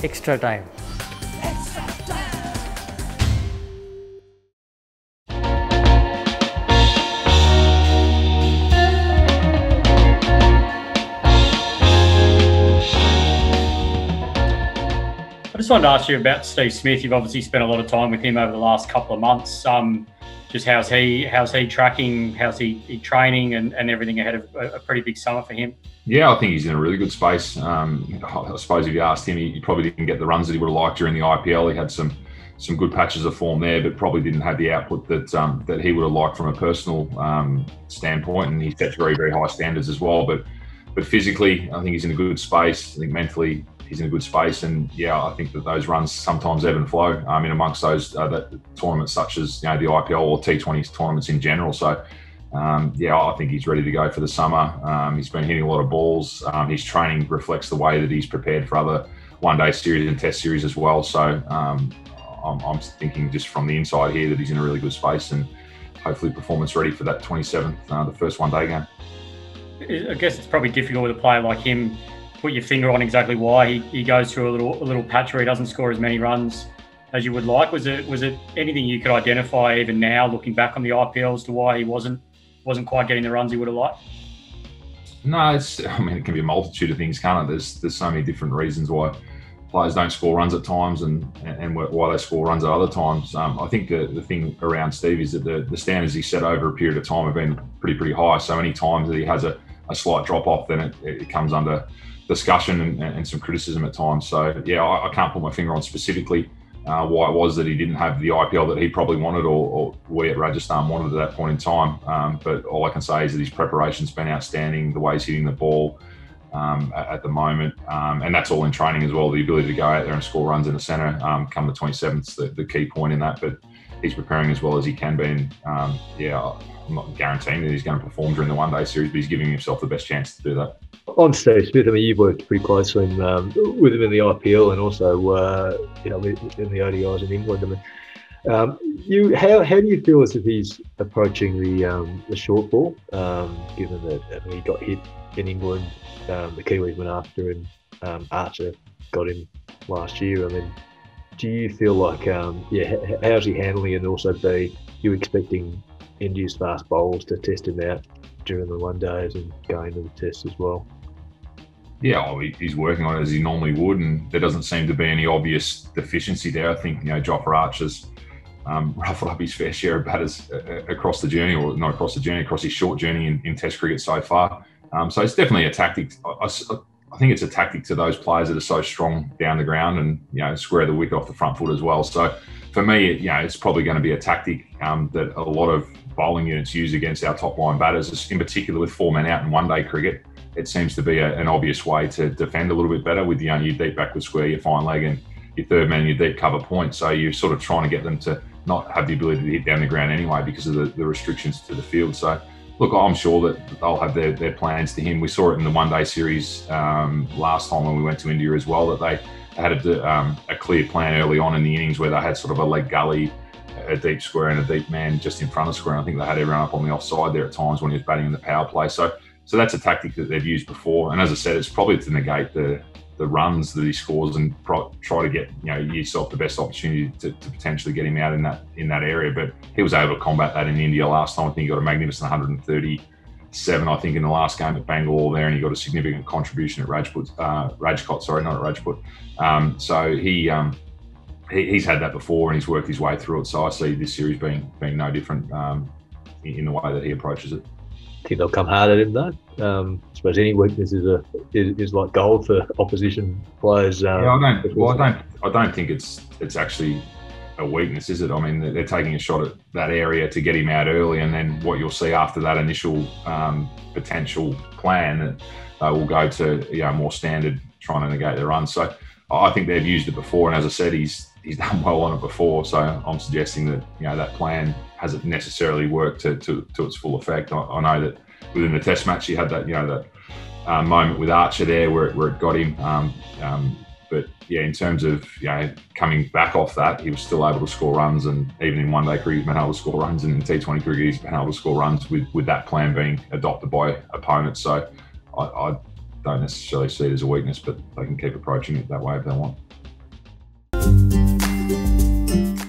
extra time. I just wanted to ask you about Steve Smith. You've obviously spent a lot of time with him over the last couple of months. Just how's he tracking? How's he training and everything ahead of a pretty big summer for him? Yeah, I think he's in a really good space. I suppose if you asked him, he probably didn't get the runs that he would have liked during the IPL. He had some good patches of form there, but probably didn't have the output that he would have liked from a personal standpoint. And he set very, very high standards as well. But physically, I think he's in a good space. I think mentally, he's in a good space, and yeah, I think that those runs sometimes ebb and flow in amongst those tournaments such as the IPL or T20 tournaments in general. So I think he's ready to go for the summer. He's been hitting a lot of balls. His training reflects the way that he's prepared for other one-day series and test series as well. So I'm thinking just from the inside here that he's in a really good space and hopefully performance ready for that 27th, the first one-day game. I guess it's probably difficult with a player like him. Put your finger on exactly why he goes through a little patch where he doesn't score as many runs as you would like. Was it anything you could identify even now, looking back on the IPL, as to why he wasn't quite getting the runs he would have liked? No, it can be a multitude of things, can't it? There's so many different reasons why players don't score runs at times and why they score runs at other times. I think the thing around Steve is that the standards he set over a period of time have been pretty high. So any times that he has a slight drop off, then it comes under discussion and some criticism at times. So yeah, I can't put my finger on specifically why it was that he didn't have the IPL that he probably wanted or we at Rajasthan wanted at that point in time. But all I can say is that his preparation's been outstanding, the way he's hitting the ball at the moment. And that's all in training as well, the ability to go out there and score runs in the centre come the 27th, the key point in that. But he's preparing as well as he can be. And I'm not guaranteeing that he's going to perform during the one-day series, but he's giving himself the best chance to do that. On Steve Smith, you've worked pretty closely with him in the IPL and also, in the ODIs in England. How do you feel as if he's approaching the short ball, given that he got hit in England, the Kiwis went after him, Archer got him last year. Do you feel like, how's he handling it? And also, you expecting India's fast bowlers to test him out during the one days and going to the tests as well? Yeah, he's working on it as he normally would, and there doesn't seem to be any obvious deficiency there. I think Jofra Archer's ruffled up his fair share of batters across the journey, or not across the journey, across his short journey in Test cricket so far. So it's definitely a tactic. I think it's a tactic to those players that are so strong down the ground and square the wicket off the front foot as well. So for me, it's probably going to be a tactic that a lot of bowling units use against our top line batters, in particular with 4 men out in one-day cricket. It seems to be an obvious way to defend a little bit better with your deep backward square, your fine leg, and your third man and your deep cover point. So you're sort of trying to get them to not have the ability to hit down the ground anyway because of the restrictions to the field. So look, I'm sure that they'll have their plans to him. We saw it in the one-day series last time when we went to India as well, that they had a clear plan early on in the innings where they had sort of a leg gully, a deep square and a deep man just in front of square. And I think they had everyone up on the offside there at times when he was batting in the power play. So that's a tactic that they've used before. And as I said, it's probably to negate the runs that he scores and try to get yourself the best opportunity to potentially get him out in that area. But he was able to combat that in India last time. I think he got a magnificent 137, I think, in the last game at Bangalore there, and he got a significant contribution at Rajkot, sorry, not at Rajput. So he's had that before and he's worked his way through it. So I see this series being no different in the way that he approaches it. I think they'll come hard at him though. I suppose any weakness is like gold for opposition players. I don't think it's actually a weakness, is it? I mean, they're taking a shot at that area to get him out early, and then what you'll see after that initial potential plan, that they will go to more standard, trying to negate the run. So I think they've used it before, and as I said, he's done well on it before. So I'm suggesting that that plan hasn't necessarily worked to its full effect. I know that within the Test match, he had that moment with Archer there where it got him. But yeah, in terms of coming back off that, he was still able to score runs, and even in one-day cricket, he's been able to score runs, and in T20 cricket, he's been able to score runs with that plan being adopted by opponents. So I don't necessarily see it as a weakness, but they can keep approaching it that way if they want.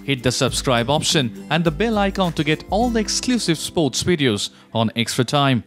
Hit the subscribe option and the bell icon to get all the exclusive sports videos on Extra Time.